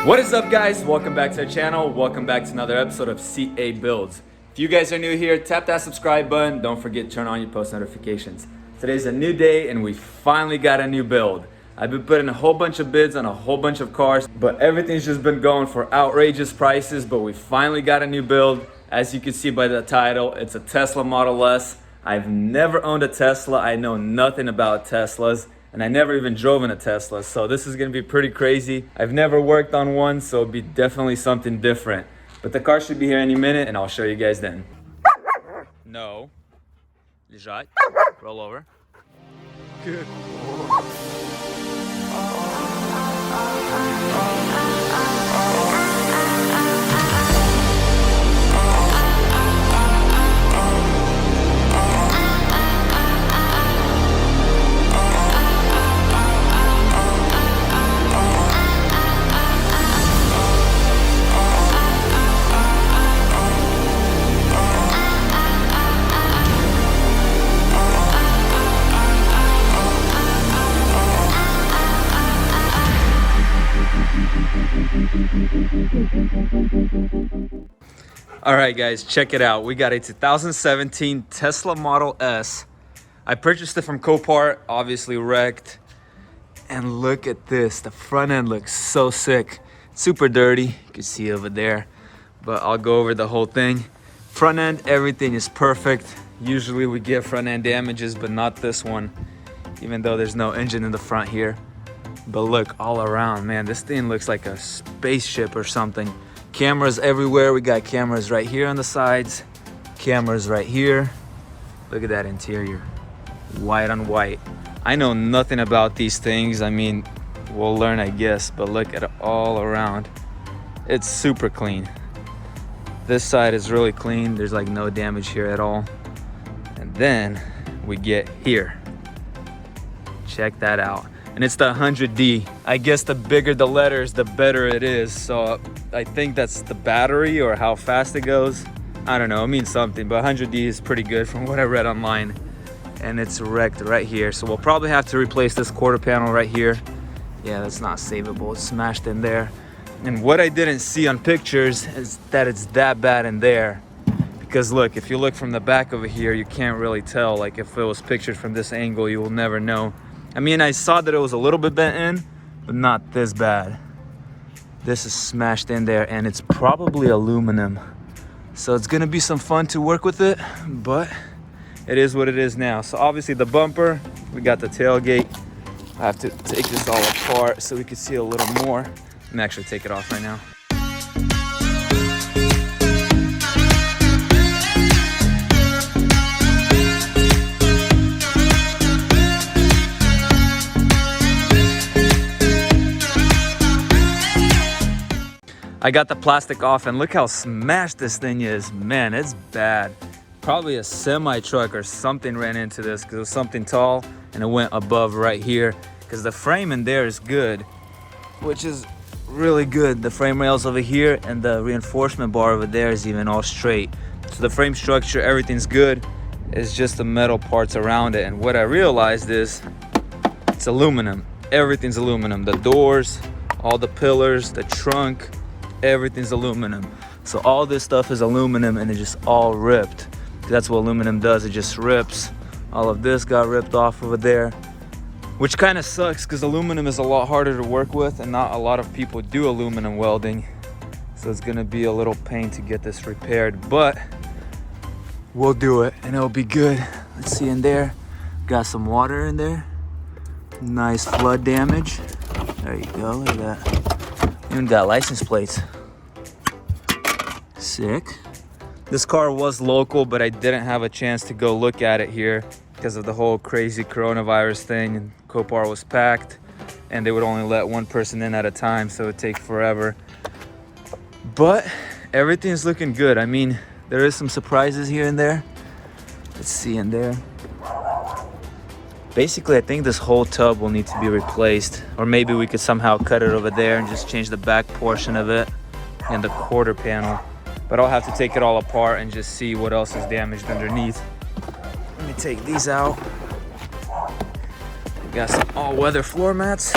What is up, guys? Welcome back to our channel. Welcome back to another episode of CA Builds. If you guys are new here, tap that subscribe button. Don't forget to turn on your post notifications. Today's a new day and we finally got a new build. I've been putting a whole bunch of bids on a whole bunch of cars, but everything's just been going for outrageous prices, but we finally got a new build. As you can see by the title, it's a Tesla Model S. I've never owned a Tesla. I know nothing about Teslas, and I never even drove in a Tesla, so this is gonna be pretty crazy. I've never worked on one, so it'll be definitely something different. But the car should be here any minute, and I'll show you guys then. No. Lежать. Roll over. Good. All right, guys, check it out. We got a 2017 Tesla Model S. I purchased it from COPART, obviously wrecked. And look at this. The front end looks so sick. Super dirty. You can see over there. But I'll go over the whole thing. Front end, everything is perfect. Usually we get front end damages, but not this one. Even though there's no engine in the front here. But look, all around, man, this thing looks like a spaceship or something. Cameras everywhere. We got cameras right here on the sides, cameras right here. Look at that interior, white on white. I know nothing about these things. I mean, we'll learn, I guess, but look at it all around. It's super clean. This side is really clean. There's like no damage here at all. And then we get here. Check that out. And it's the 100D. I guess the bigger the letters, the better it is. So I think that's the battery or how fast it goes. I don't know, it means something, but 100D is pretty good from what I read online. And it's wrecked right here. So we'll probably have to replace this quarter panel right here. Yeah, that's not savable, it's smashed in there. And what I didn't see on pictures is that it's that bad in there. Because look, if you look from the back over here, you can't really tell. Like if it was pictured from this angle, you will never know. I mean, I saw that it was a little bit bent in, but not this bad. This is smashed in there, and it's probably aluminum. So it's gonna be some fun to work with it, but it is what it is now. So obviously the bumper, we got the tailgate. I have to take this all apart so we can see a little more. Let me actually take it off right now. I got the plastic off and look how smashed this thing is. Man, it's bad. Probably a semi truck or something ran into this because it was something tall and it went above right here. Because the frame in there is good, which is really good. The frame rails over here and the reinforcement bar over there is even all straight. So the frame structure, everything's good. It's just the metal parts around it. And what I realized is it's aluminum. Everything's aluminum. The doors, all the pillars, the trunk, everything's aluminum. So all this stuff is aluminum and it just all ripped. That's what aluminum does, it just rips. All of this got ripped off over there, which kind of sucks because aluminum is a lot harder to work with and not a lot of people do aluminum welding. So it's gonna be a little pain to get this repaired, but we'll do it and it'll be good. Let's see in there, got some water in there. Nice flood damage. There you go, look at that. Even got license plates. Sick. This car was local, but I didn't have a chance to go look at it here because of the whole crazy coronavirus thing, and COPART was packed and they would only let one person in at a time, so it would take forever. But everything's looking good. I mean, there is some surprises here and there. Let's see in there. Basically, I think this whole tub will need to be replaced, or maybe we could somehow cut it over there and just change the back portion of it and the quarter panel. But I'll have to take it all apart and just see what else is damaged underneath. Let me take these out. Got some all-weather floor mats.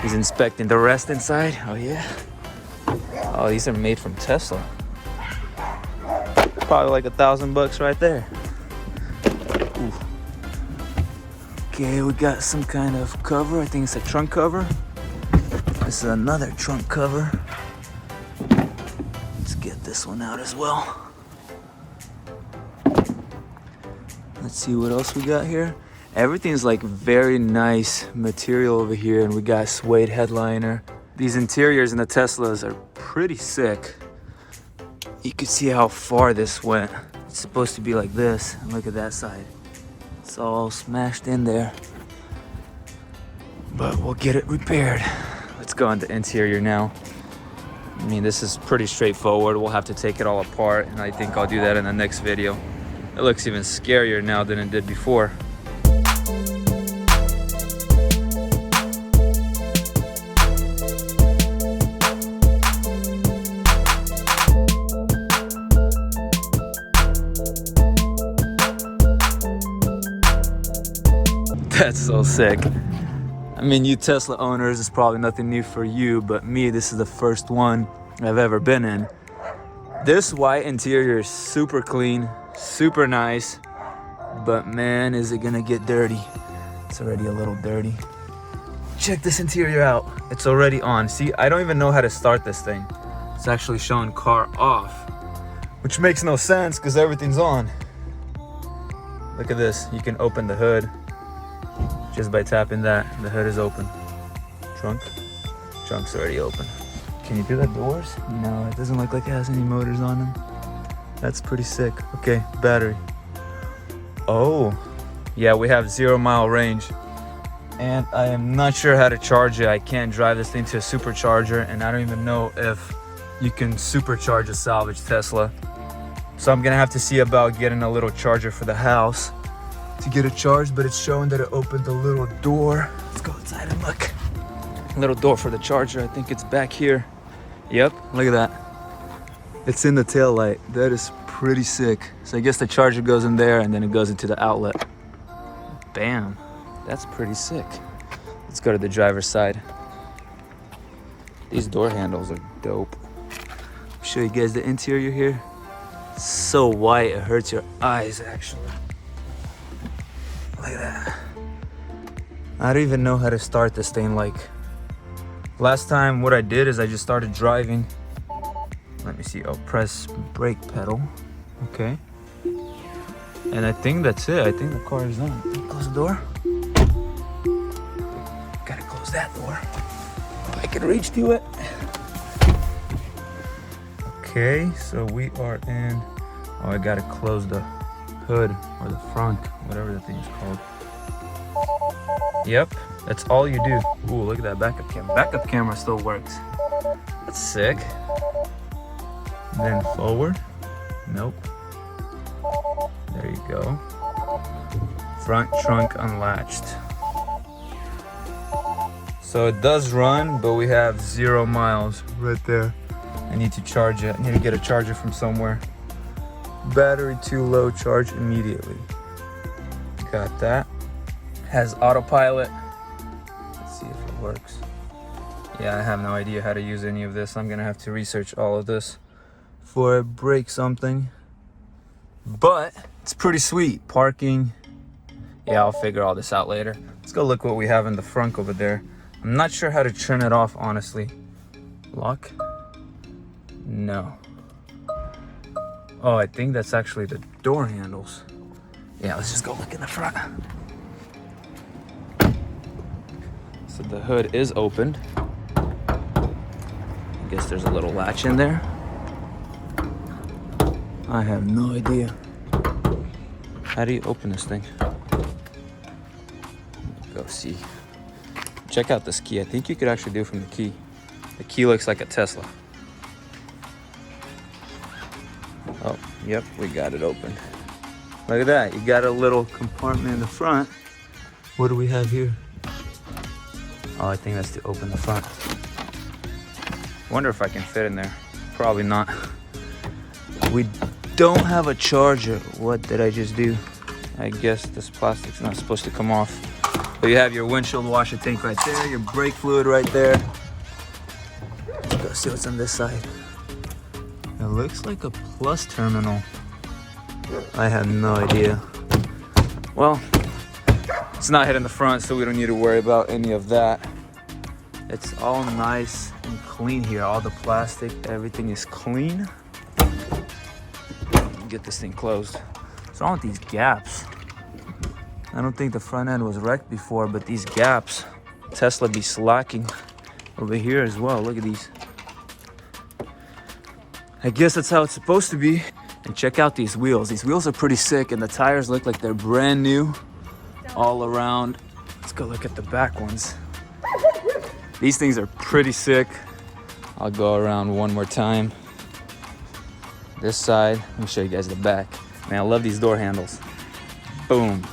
He's inspecting the rest inside. Oh yeah. Oh, these are made from Tesla. Probably like $1,000 right there. Ooh. Okay, we got some kind of cover. I think it's a trunk cover. This is another trunk cover. Let's get this one out as well. Let's see what else we got here. Everything's like very nice material over here, and we got suede headliner. These interiors in the Teslas are pretty sick. You can see how far this went. It's supposed to be like this, and look at that side. It's all smashed in there. But we'll get it repaired. Let's go on the interior now. I mean, this is pretty straightforward. We'll have to take it all apart, and I think I'll do that in the next video. It looks even scarier now than it did before. That's so sick. I mean, you Tesla owners, it's probably nothing new for you, but me, this is the first one I've ever been in. This white interior is super clean, super nice, but man, is it gonna get dirty. It's already a little dirty. Check this interior out. It's already on. See, I don't even know how to start this thing. It's actually showing car off, which makes no sense because everything's on. Look at this. You can open the hood just by tapping that. The hood is open. Trunk's already open. Can you do the doors? No, it doesn't look like it has any motors on them. That's pretty sick. Okay, battery. Oh, yeah, we have 0 mile range. And I am not sure how to charge it. I can't drive this thing to a supercharger, and I don't even know if you can supercharge a salvage Tesla. So I'm gonna have to see about getting a little charger for the house to get it charged, but it's showing that it opened a little door. Let's go outside and look. Little door for the charger. I think it's back here. Yep, look at that. It's in the tail light. That is pretty sick. So I guess the charger goes in there and then it goes into the outlet. Bam, that's pretty sick. Let's go to the driver's side. These door handles are dope. I'll show you guys the interior here. It's so white, it hurts your eyes actually. Look at that. I don't even know how to start this thing. Like last time what I did is I just started driving. Let me see. Oh, press brake pedal. Okay. And I think that's it. I think the car is on. Close the door. Gotta close that door. If I can reach to it. Okay, so we are in. Oh, I gotta close the hood or the front, whatever the thing is called. Yep, that's all you do. Ooh, look at that backup camera. Backup camera still works. That's sick. Then forward. Nope. There you go. Front trunk unlatched. So it does run, but we have 0 miles right there. I need to charge it. I need to get a charger from somewhere. Battery too low, charge immediately. Got that. Has autopilot. Let's see if it works. Yeah, I have no idea how to use any of this. I'm gonna have to research all of this before I break something. But it's pretty sweet. Parking. Yeah, I'll figure all this out later. Let's go look what we have in the front over there. I'm not sure how to turn it off, honestly. Lock? No. Oh, I think that's actually the door handles. Yeah, let's just go look in the front. So the hood is opened. I guess there's a little latch in there. I have no idea. How do you open this thing? Go see. Check out this key. I think you could actually do it from the key. The key looks like a Tesla. Oh, yep, we got it open. Look at that. You got a little compartment in the front. What do we have here? Oh, I think that's to open the front. Wonder if I can fit in there. Probably not. We don't have a charger. What did I just do? I guess this plastic's not supposed to come off. So you have your windshield washer tank right there, your brake fluid right there. Let's go see what's on this side. It looks like a plus terminal. I have no idea. Well, it's not hitting the front, so we don't need to worry about any of that. It's all nice and clean here. All the plastic, everything is clean. Get this thing closed. What's wrong with these gaps? I don't think the front end was wrecked before, but these gaps, Tesla be slacking over here as well. Look at these. I guess that's how it's supposed to be. And check out these wheels. These wheels are pretty sick, and the tires look like they're brand new all around. Let's go look at the back ones. These things are pretty sick. I'll go around one more time. This side, let me show you guys the back. Man, I love these door handles. Boom.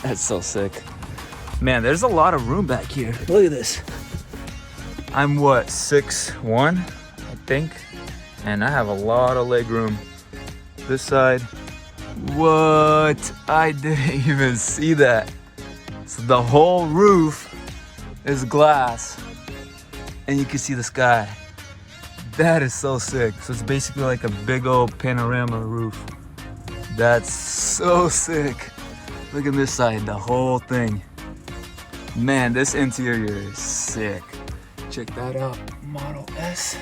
That's so sick. Man, there's a lot of room back here. Look at this. I'm what, 6'1", I think? And I have a lot of leg room. This side, what? I didn't even see that. So the whole roof is glass and you can see the sky. That is so sick. So it's basically like a big old panorama roof. That's so sick. Look at this side, the whole thing. Man, this interior is sick. Check that out, Model S.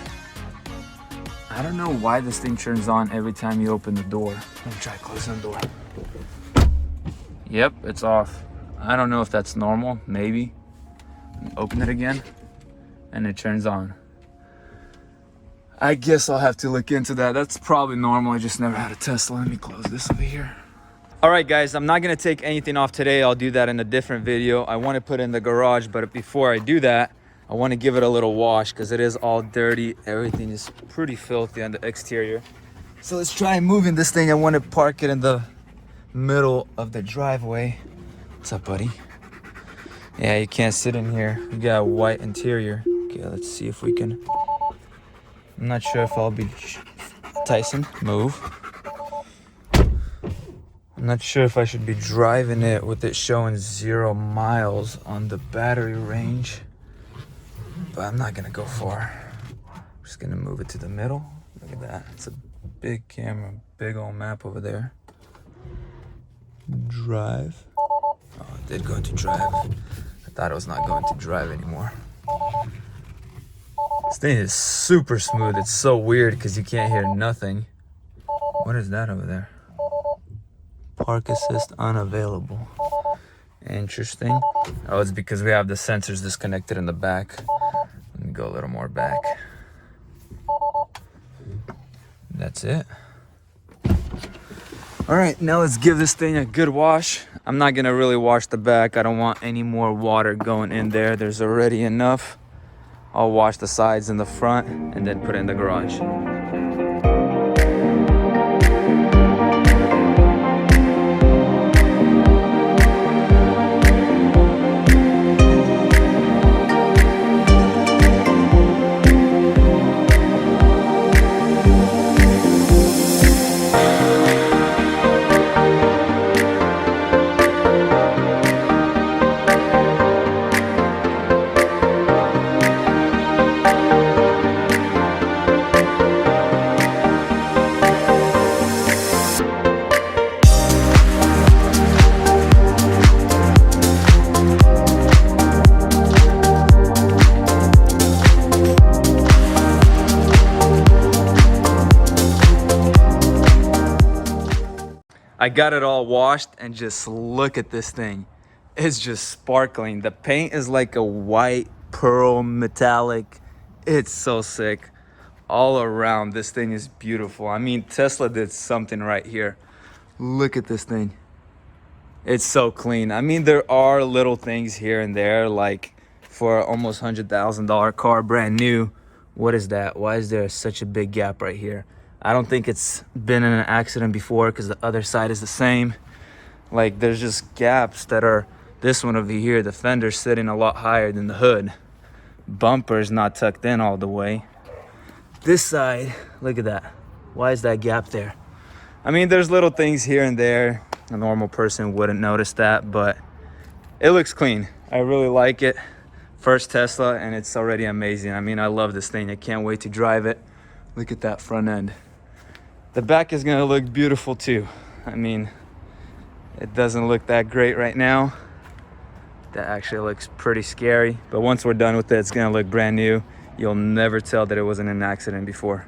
I don't know why this thing turns on every time you open the door. Let me try closing the door. Yep, it's off. I don't know if that's normal, maybe. Open it again, and it turns on. I guess I'll have to look into that. That's probably normal. I just never had a Tesla. Let me close this over here. All right, guys, I'm not gonna take anything off today. I'll do that in a different video. I want to put it in the garage, but before I do that, I want to give it a little wash because it is all dirty. Everything is pretty filthy on the exterior. So let's try moving this thing. I want to park it in the middle of the driveway. What's up, buddy? Yeah, you can't sit in here. You got a white interior. Okay, let's see if we can. I'm not sure if I'll be... Tyson, move. I'm not sure if I should be driving it with it showing 0 miles on the battery range, but I'm not gonna go far. I'm just gonna move it to the middle. Look at that, it's a big camera, big old map over there. Drive. Oh, it did go into drive. I thought it was not going to drive anymore. This thing is super smooth. It's so weird because you can't hear nothing. What is that over there? Park assist unavailable. Interesting. Oh, it's because we have the sensors disconnected in the back. Let me go a little more back. That's it. All right, now let's give this thing a good wash. I'm not gonna really wash the back. I don't want any more water going in there. There's already enough. I'll wash the sides and the front and then put it in the garage. I got it all washed and just look at this thing. It's just sparkling. The paint is like a white pearl metallic. It's so sick. All around, this thing is beautiful. I mean, Tesla did something right here. Look at this thing. It's so clean. I mean, there are little things here and there, like for almost $100,000 car, brand new. What is that? Why is there such a big gap right here? I don't think it's been in an accident before because the other side is the same. Like, there's just gaps that are, this one over here, the fender's sitting a lot higher than the hood. Bumper's not tucked in all the way. This side, look at that. Why is that gap there? I mean, there's little things here and there. A normal person wouldn't notice that, but it looks clean. I really like it. First Tesla, and it's already amazing. I mean, I love this thing. I can't wait to drive it. Look at that front end. The back is gonna look beautiful too. I mean, it doesn't look that great right now. That actually looks pretty scary, but once we're done with it, it's gonna look brand new. You'll never tell that it wasn't an accident before.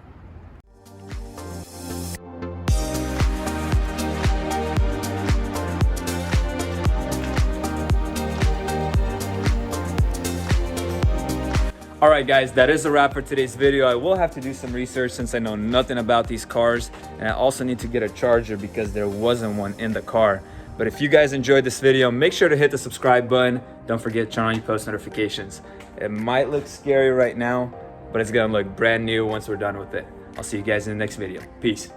All right, guys, that is a wrap for today's video. I will have to do some research since I know nothing about these cars, and I also need to get a charger because there wasn't one in the car. But if you guys enjoyed this video, make sure to hit the subscribe button. Don't forget to turn on your post notifications. It might look scary right now, but it's gonna look brand new once we're done with it. I'll see you guys in the next video. Peace.